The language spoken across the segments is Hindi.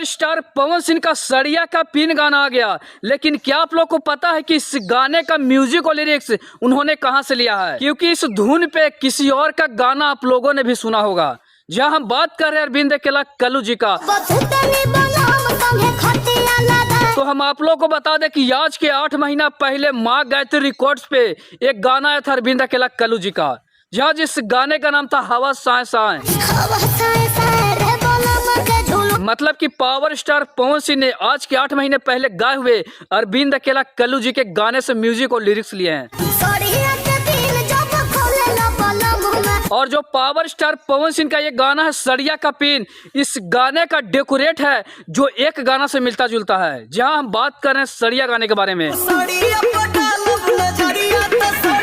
पावर स्टार पवन सिंह का सड़िया का पिन गाना आ गया। लेकिन क्या आप लोग को पता है कि इस गाने का म्यूजिक और लिरिक्स उन्होंने कहां से लिया है? क्योंकि इस धुन पे किसी और का गाना आप लोगों ने भी सुना होगा। जहां हम बात कर रहे हैं अरविंद अकेला कल्लू जी का, तो हम आप लोग को बता दें कि आज के 8 महीना पहले माँ गायत्री रिकॉर्ड्स पे एक गाना आया था अरविंद अकेला कल्लू जी का, जहाँ जिस गाने का नाम था हवा साए साए। मतलब कि पावर स्टार पवन सिंह ने आज के 8 महीने पहले गाए हुए अरविंद अकेला कल्लू जी के गाने से म्यूजिक और लिरिक्स लिए हैं। और जो पावर स्टार पवन सिंह का ये गाना है सड़िया का पिन, इस गाने का डेकोरेट है जो एक गाना से मिलता जुलता है। जहां हम बात कर रहे हैं सड़िया गाने के बारे में,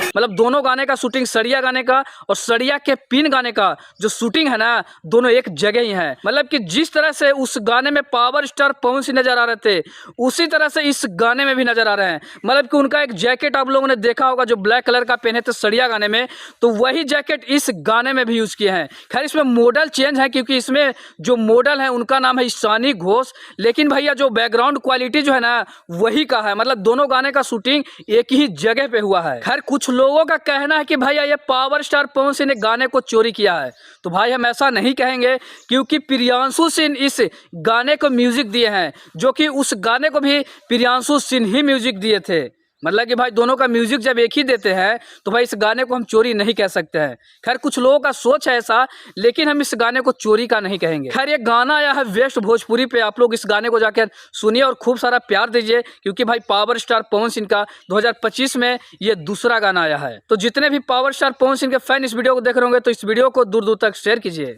मतलब दोनों गाने का शूटिंग सड़िया गाने का और सड़िया के पिन गाने का जो शूटिंग है ना, दोनों एक जगह ही है। मतलब कि जिस तरह से उस गाने में पावर स्टार पवन सिंह नजर आ रहे थे, उसी तरह से इस गाने में भी नजर आ रहे हैं। मतलब कि उनका एक जैकेट आप लोगों ने देखा होगा जो ब्लैक कलर का पहने थे सड़िया गाने में, तो वही जैकेट इस गाने में भी यूज किए हैं। खैर इसमें मॉडल चेंज है, क्योंकि इसमें जो मॉडल है उनका नाम है ईशानी घोष, लेकिन भैया जो बैकग्राउंड क्वालिटी जो है ना वही का है। मतलब दोनों गाने का शूटिंग एक ही जगह पे हुआ है। खैर कुछ लोगों का कहना है कि भैया ये पावर स्टार पवन सिंह ने गाने को चोरी किया है, तो भाई हम ऐसा नहीं कहेंगे, क्योंकि प्रियांशु सिंह इस गाने को म्यूजिक दिए हैं, जो कि उस गाने को भी प्रियांशु सिंह ही म्यूजिक दिए थे। मतलब कि भाई दोनों का म्यूजिक जब एक ही देते हैं तो भाई इस गाने को हम चोरी नहीं कह सकते हैं। खैर कुछ लोगों का सोच है ऐसा, लेकिन हम इस गाने को चोरी का नहीं कहेंगे। खैर ये गाना आया है वेस्ट भोजपुरी पे, आप लोग इस गाने को जाकर सुनिए और खूब सारा प्यार दीजिए, क्योंकि भाई पावर स्टार पवन सिंह का 2025 में ये दूसरा गाना आया है। तो जितने भी पावर स्टार पवन सिंह के फैन इस वीडियो को देख रहे होंगे तो इस वीडियो को दूर दूर तक शेयर कीजिए।